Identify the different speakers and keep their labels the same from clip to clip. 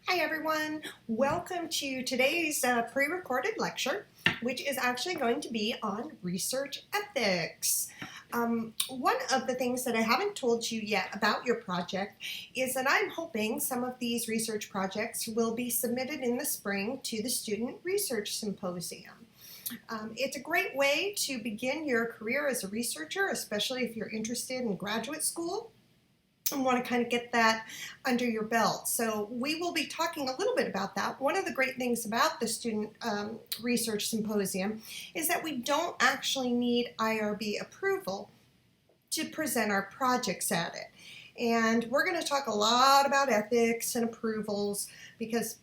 Speaker 1: Hi everyone, welcome to today's pre-recorded lecture, which is actually going to be on research ethics. One of the things that I haven't told you yet about your project is that I'm hoping some of these research projects will be submitted in the spring to the Student Research Symposium. It's a great way to begin your career as a researcher, especially if you're interested in graduate school and want to kind of get that under your belt. So we will be talking a little bit about that. One of the great things about the Student Research Symposium is that we don't actually need IRB approval to present our projects at it. And we're going to talk a lot about ethics and approvals because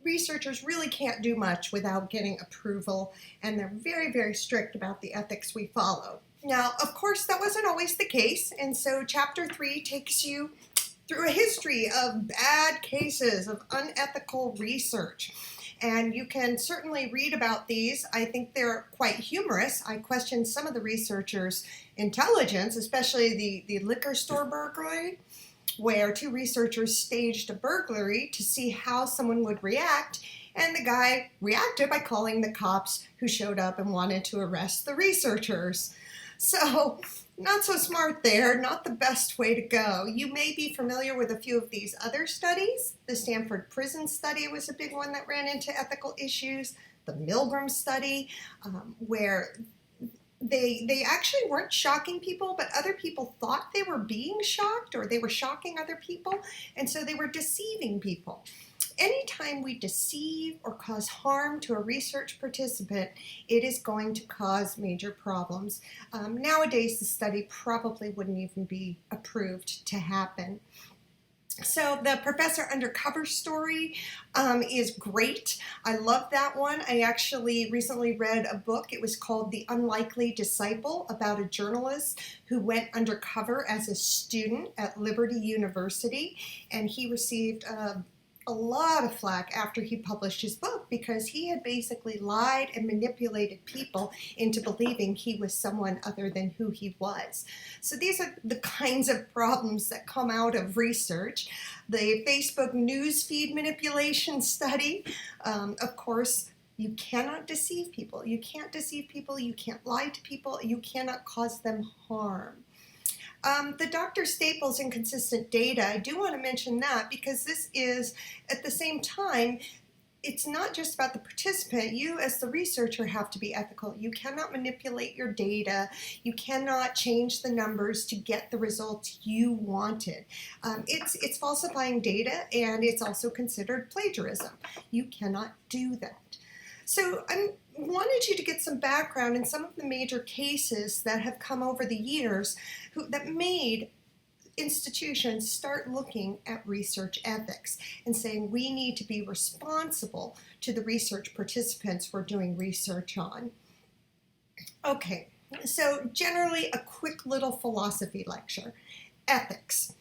Speaker 1: researchers really can't do much without getting approval, and they're very, very strict about the ethics we follow. Now, of course, that wasn't always the case, and so Chapter 3 takes you through a history of bad cases of unethical research. And you can certainly read about these. I think they're quite humorous. I question some of the researchers' intelligence, especially the liquor store burglary, where two researchers staged a burglary to see how someone would react, and the guy reacted by calling the cops who showed up and wanted to arrest the researchers. So, not so smart there, not the best way to go. You may be familiar with a few of these other studies. The Stanford prison study was a big one that ran into ethical issues. The Milgram study, where they actually weren't shocking people, but other people thought they were being shocked or they were shocking other people, and so they were deceiving people. Anytime we deceive or cause harm to a research participant, it is going to cause major problems. Nowadays, the study probably wouldn't even be approved to happen. So the Professor Undercover story is great. I love that one. I actually recently read a book. It was called The Unlikely Disciple, about a journalist who went undercover as a student at Liberty University, and he received a lot of flack after he published his book because he had basically lied and manipulated people into believing he was someone other than who he was. So these are the kinds of problems that come out of research. The Facebook newsfeed manipulation study, of course, you cannot deceive people. You can't deceive people. You can't lie to people. You cannot cause them harm. The Dr. Staples inconsistent data, I do want to mention that because this is, at the same time, it's not just about the participant. You as the researcher have to be ethical. You cannot manipulate your data. You cannot change the numbers to get the results you wanted. It's falsifying data, and it's also considered plagiarism. You cannot do that. So I wanted you to get some background in some of the major cases that have come over the years that made institutions start looking at research ethics and saying we need to be responsible to the research participants we're doing research on. Okay, so generally a quick little philosophy lecture. Ethics.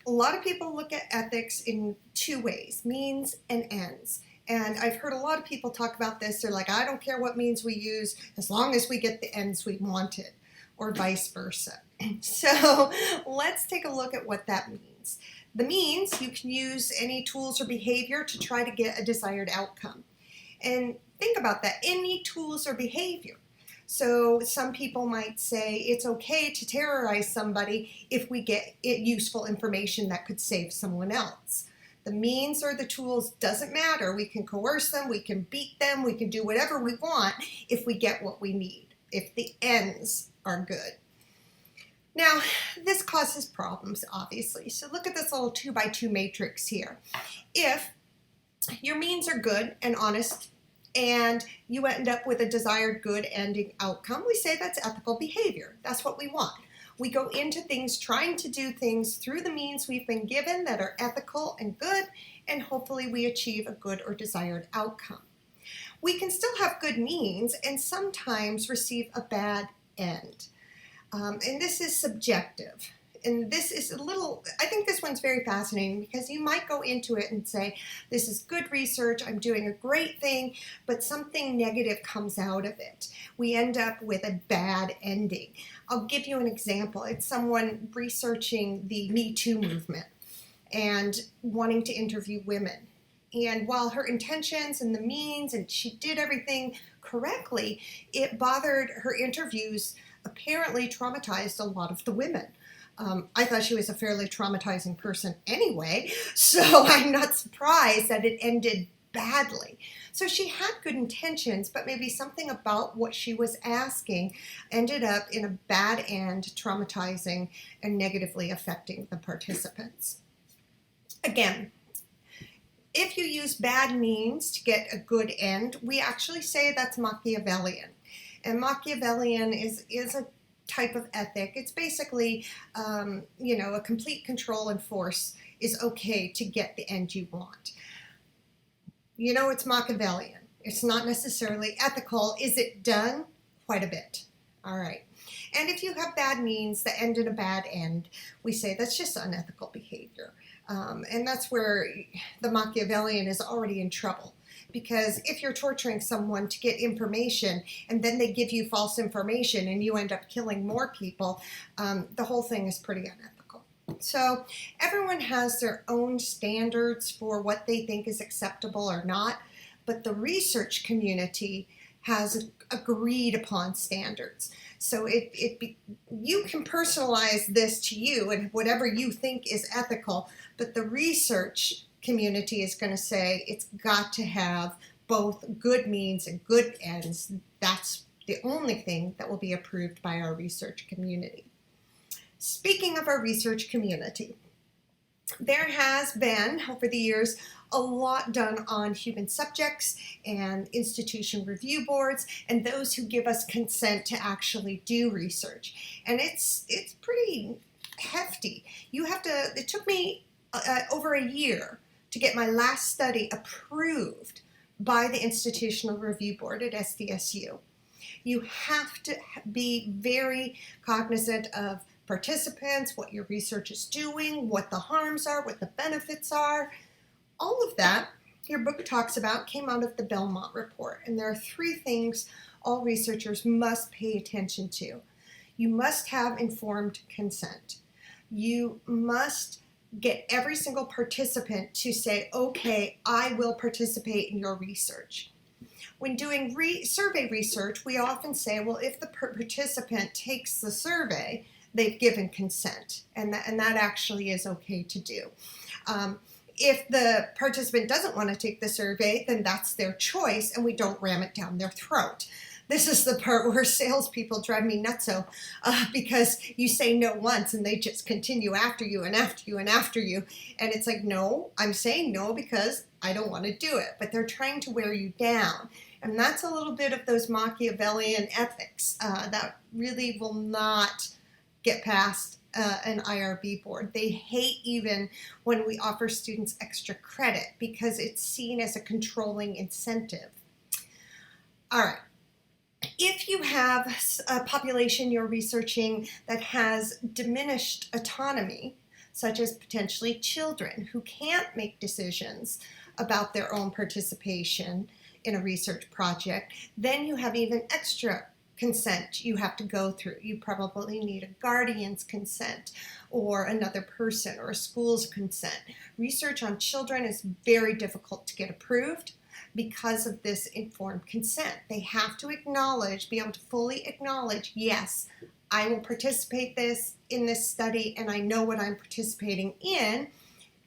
Speaker 1: A lot of people look at ethics in two ways, means and ends. And I've heard a lot of people talk about this. They're like, I don't care what means we use as long as we get the ends we wanted, or vice versa. So let's take a look at what that means. The means, you can use any tools or behavior to try to get a desired outcome. And think about that, any tools or behavior. So some people might say it's okay to terrorize somebody if we get useful information that could save someone else. The means or the tools doesn't matter. We can coerce them, we can beat them, we can do whatever we want if we get what we need, if the ends are good. Now, this causes problems, obviously. So look at this little 2x2 matrix here. If your means are good and honest, and you end up with a desired good ending outcome, we say that's ethical behavior. That's what we want. We go into things trying to do things through the means we've been given that are ethical and good, and hopefully we achieve a good or desired outcome. We can still have good means and sometimes receive a bad end. And this is subjective. And this is I think this one's very fascinating because you might go into it and say, this is good research, I'm doing a great thing, but something negative comes out of it. We end up with a bad ending. I'll give you an example. It's someone researching the Me Too movement and wanting to interview women. And while her intentions and the means, and she did everything correctly, it bothered her interviews, apparently traumatized a lot of the women. I thought she was a fairly traumatizing person anyway, so I'm not surprised that it ended badly. So she had good intentions, but maybe something about what she was asking ended up in a bad end, traumatizing and negatively affecting the participants. Again, if you use bad means to get a good end, we actually say that's Machiavellian. And Machiavellian is a type of ethic. It's basically, a complete control and force is okay to get the end you want. It's Machiavellian. It's not necessarily ethical. Is it done? Quite a bit. All right. And if you have bad means that end in a bad end, we say that's just unethical behavior. And that's where the Machiavellian is already in trouble. Because if you're torturing someone to get information and then they give you false information and you end up killing more people, the whole thing is pretty unethical. So everyone has their own standards for what they think is acceptable or not, but the research community has agreed upon standards. So you can personalize this to you and whatever you think is ethical, but the research community is going to say it's got to have both good means and good ends. That's the only thing that will be approved by our research community. Speaking of our research community, there has been, over the years, a lot done on human subjects and institution review boards and those who give us consent to actually do research. And it's pretty hefty. It took me over a year to get my last study approved by the Institutional Review Board at SDSU. You have to be very cognizant of participants, what your research is doing, what the harms are, what the benefits are. All of that your book talks about came out of the Belmont Report, and there are 3 things all researchers must pay attention to. You must have informed consent. You must get every single participant to say, okay, I will participate in your research. When doing survey research, we often say, well, if the participant takes the survey, they've given consent, and that actually is okay to do. If the participant doesn't want to take the survey, then that's their choice, and we don't ram it down their throat. This is the part where salespeople drive me nutso, because you say no once and they just continue after you and after you and after you. And it's like, no, I'm saying no because I don't want to do it. But they're trying to wear you down. And that's a little bit of those Machiavellian ethics that really will not get past an IRB board. They hate even when we offer students extra credit because it's seen as a controlling incentive. All right. If you have a population you're researching that has diminished autonomy, such as potentially children who can't make decisions about their own participation in a research project, then you have even extra consent you have to go through. You probably need a guardian's consent or another person or a school's consent. Research on children is very difficult to get approved because of this informed consent. They have to be able to fully acknowledge, yes, I will participate in this study and I know what I'm participating in,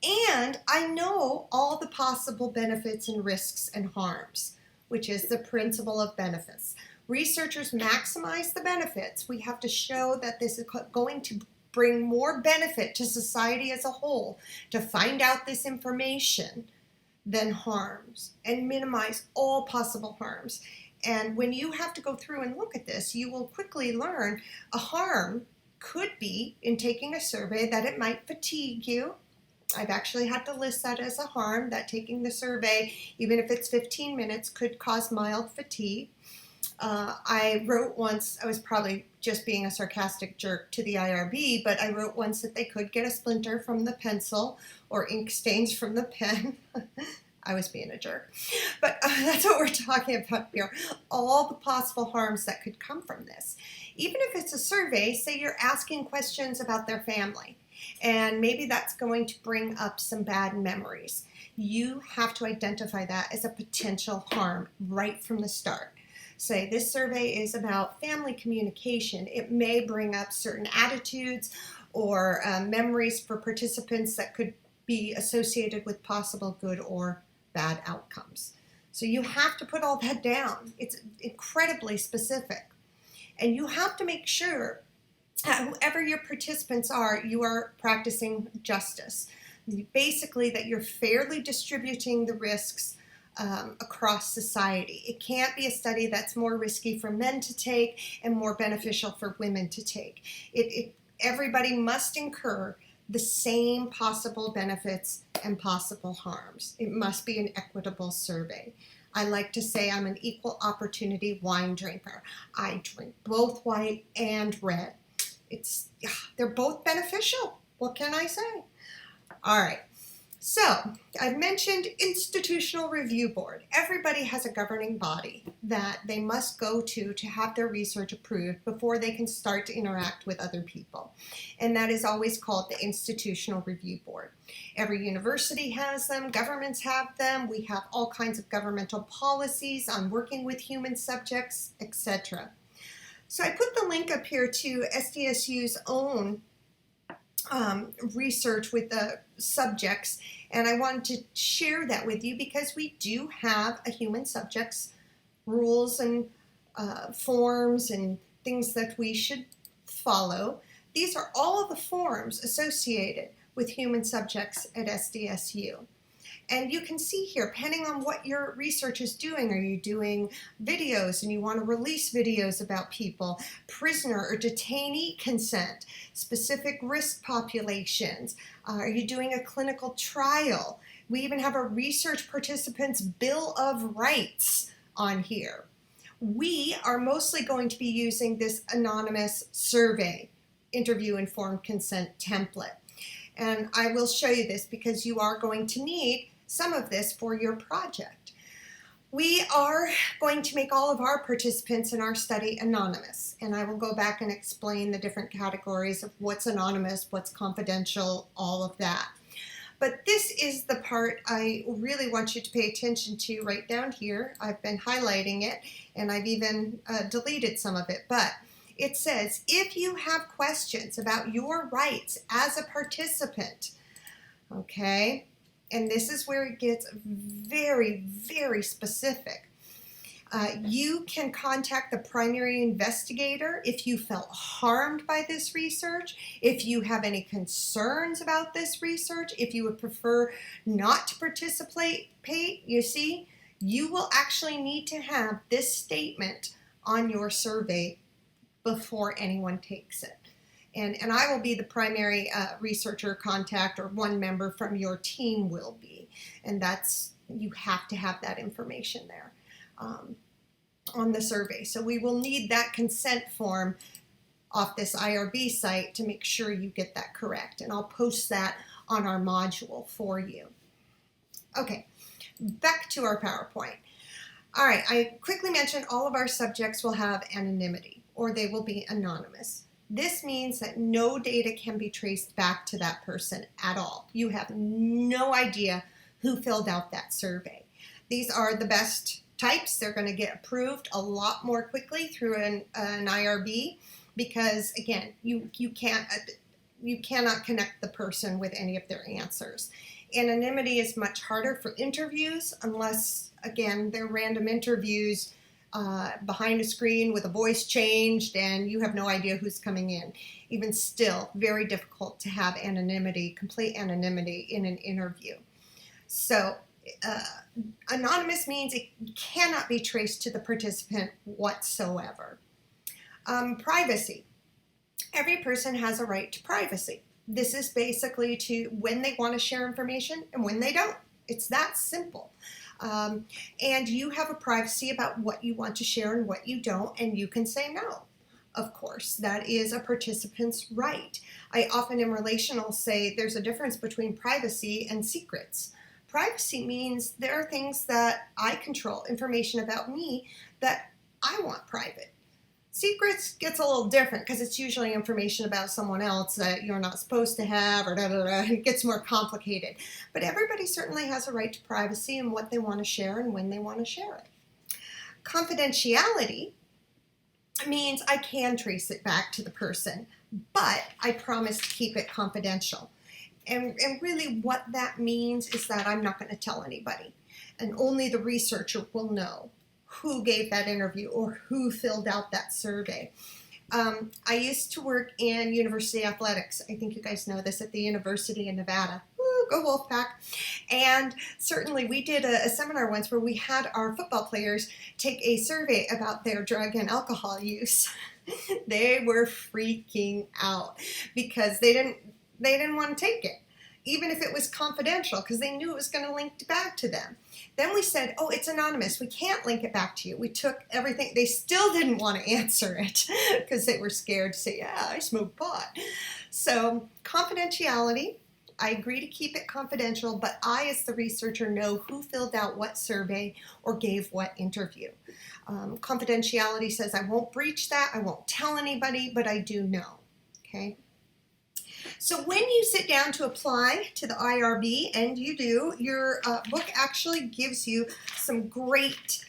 Speaker 1: and I know all the possible benefits and risks and harms, which is the principle of benefits. Researchers maximize the benefits. We have to show that this is going to bring more benefit to society as a whole to find out this information than harms and minimize all possible harms. And when you have to go through and look at this, you will quickly learn a harm could be in taking a survey that it might fatigue you. I've actually had to list that as a harm, that taking the survey, even if it's 15 minutes, could cause mild fatigue. I wrote once, I was probably just being a sarcastic jerk to the IRB, but I wrote once that they could get a splinter from the pencil or ink stains from the pen. I was being a jerk. But that's what we're talking about here. All the possible harms that could come from this. Even if it's a survey, say you're asking questions about their family, and maybe that's going to bring up some bad memories. you have to identify that as a potential harm right from the start. Say this survey is about family communication. It may bring up certain attitudes or memories for participants that could be associated with possible good or bad outcomes. So you have to put all that down. It's incredibly specific. And you have to make sure that whoever your participants are, you are practicing justice. Basically, that you're fairly distributing the risks across society. It can't be a study that's more risky for men to take and more beneficial for women to take. Everybody must incur the same possible benefits and possible harms. It must be an equitable survey. I like to say I'm an equal opportunity wine drinker. I drink both white and red. They're both beneficial. What can I say? All right. So I've mentioned institutional review board. Everybody has a governing body that they must go to have their research approved before they can start to interact with other people. And that is always called the institutional review board. Every university has them, governments have them. We have all kinds of governmental policies on working with human subjects, etc. So I put the link up here to SDSU's own research with the subjects, and I wanted to share that with you because we do have a human subjects rules and forms and things that we should follow. These are all of the forms associated with human subjects at SDSU. And you can see here, depending on what your research is doing, are you doing videos and you want to release videos about people, prisoner or detainee consent, specific risk populations, are you doing a clinical trial? We even have a research participant's Bill of Rights on here. We are mostly going to be using this anonymous survey, interview informed consent template. And I will show you this because you are going to need some of this for your project. We are going to make all of our participants in our study anonymous, and I will go back and explain the different categories of what's anonymous, what's confidential, all of that. But this is the part I really want you to pay attention to right down here. I've been highlighting it, and I've even deleted some of it, but it says, if you have questions about your rights as a participant, okay, and this is where it gets very, very specific. You can contact the primary investigator if you felt harmed by this research, if you have any concerns about this research, if you would prefer not to participate, you see, you will actually need to have this statement on your survey before anyone takes it. And I will be the primary researcher contact, or one member from your team will be. And you have to have that information there on the survey. So we will need that consent form off this IRB site to make sure you get that correct. And I'll post that on our module for you. Okay, back to our PowerPoint. All right, I quickly mentioned all of our subjects will have anonymity, or they will be anonymous. This means that no data can be traced back to that person at all. You have no idea who filled out that survey. These are the best types. They're going to get approved a lot more quickly through an IRB because, again, you cannot connect the person with any of their answers. Anonymity is much harder for interviews unless, again, they're random interviews behind a screen with a voice changed and you have no idea who's coming in. Even still, very difficult to have anonymity, complete anonymity in an interview. So anonymous means it cannot be traced to the participant whatsoever. Privacy. Every person has a right to privacy. This is basically to when they want to share information and when they don't. It's that simple. And you have a privacy about what you want to share and what you don't, and you can say no. Of course, that is a participant's right. I often in relational say there's a difference between privacy and secrets. Privacy means there are things that I control, information about me that I want private. Secrets gets a little different because it's usually information about someone else that you're not supposed to have, or da da da, and it gets more complicated. But everybody certainly has a right to privacy and what they want to share and when they want to share it. Confidentiality means I can trace it back to the person, but I promise to keep it confidential. And really what that means is that I'm not going to tell anybody, and only the researcher will know who gave that interview or who filled out that survey. I used to work in university athletics. I think you guys know this, at the University of Nevada. Woo, go Wolfpack. And certainly we did a seminar once where we had our football players take a survey about their drug and alcohol use. They were freaking out because they didn't want to take it, even if it was confidential, because they knew it was going to link back to them. Then we said, oh, it's anonymous. We can't link it back to you. We took everything. They still didn't want to answer it because they were scared to say, yeah, I smoke pot. So confidentiality, I agree to keep it confidential, but I, as the researcher, know who filled out what survey or gave what interview. Confidentiality says I won't breach that. I won't tell anybody, but I do know. Okay. So when you sit down to apply to the IRB, and you do, your book actually gives you some great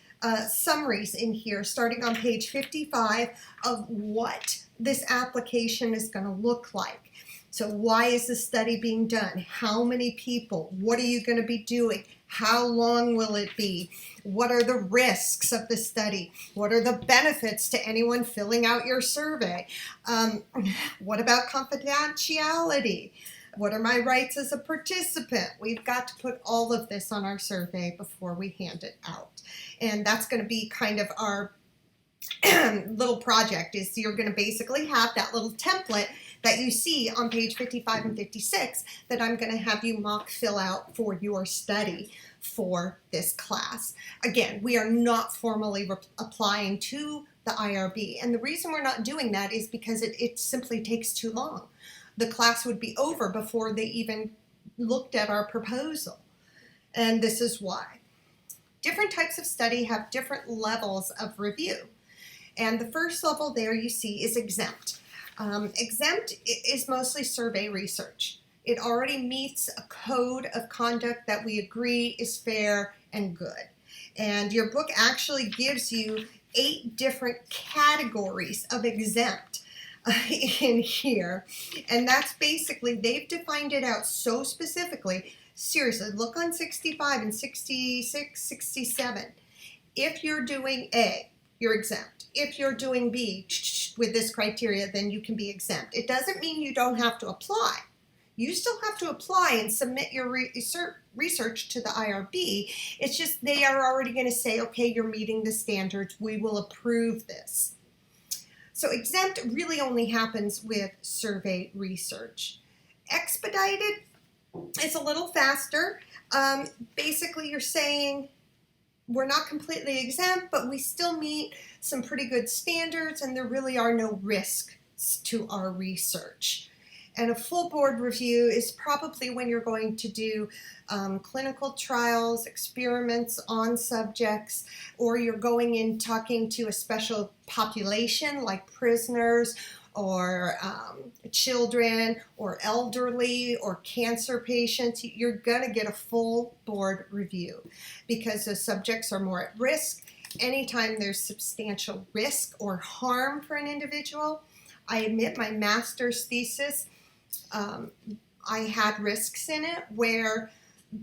Speaker 1: summaries in here, starting on page 55, of what this application is going to look like. So why is the study being done? How many people? What are you going to be doing? How long will it be? What are the risks of the study? What are the benefits to anyone filling out your survey? What about confidentiality? What are my rights as a participant? We've got to put all of this on our survey before we hand it out. And that's going to be kind of our little project, is you're going to basically have that little template that you see on page 55 and 56 that I'm going to have you mock fill out for your study for this class. Again, we are not formally applying to the IRB, and the reason we're not doing that is because it simply takes too long. The class would be over before they even looked at our proposal, and this is why. Different types of study have different levels of review, and the first level there you see is exempt. Exempt is mostly survey research. It already meets a code of conduct that we agree is fair and good. And your book actually gives you 8 different categories of exempt in here. And that's basically, they've defined it out so specifically. Seriously, look on 65 and 66, 67. If you're doing A, you're exempt. If you're doing B with this criteria, then you can be exempt. It doesn't mean you don't have to apply. You still have to apply and submit your research to the IRB. It's just they are already going to say, okay, you're meeting the standards. We will approve this. So exempt really only happens with survey research. Expedited is a little faster. Basically, you're saying, we're not completely exempt, but we still meet some pretty good standards, and there really are no risks to our research. And a full board review is probably when you're going to do clinical trials, experiments on subjects, or you're going in talking to a special population like prisoners or children or elderly or cancer patients. You're going to get a full board review because the subjects are more at risk. Anytime there's substantial risk or harm for an individual, I admit my master's thesis, I had risks in it where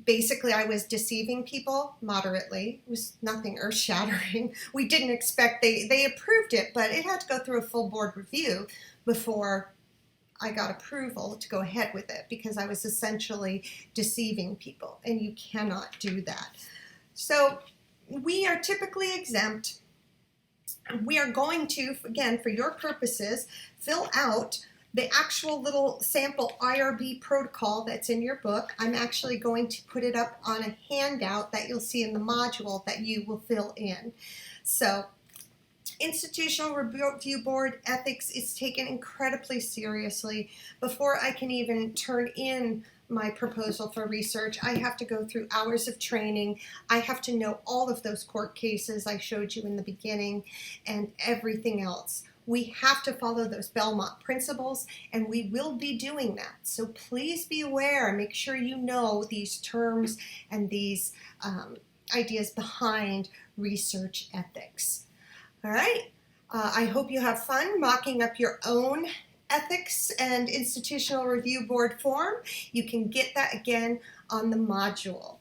Speaker 1: basically I was deceiving people moderately. It was nothing earth-shattering. We didn't expect, they approved it, but it had to go through a full board review before I got approval to go ahead with it, because I was essentially deceiving people, and you cannot do that. So we are typically exempt. We are going to, again, for your purposes, fill out the actual little sample IRB protocol that's in your book. I'm actually going to put it up on a handout that you'll see in the module that you will fill in. So, Institutional Review Board ethics is taken incredibly seriously. Before I can even turn in my proposal for research, I have to go through hours of training. I have to know all of those court cases I showed you in the beginning and everything else. We have to follow those Belmont principles, and we will be doing that. So please be aware and make sure you know these terms and these ideas behind research ethics. All right. I hope you have fun mocking up your own ethics and institutional review board form. You can get that again on the module.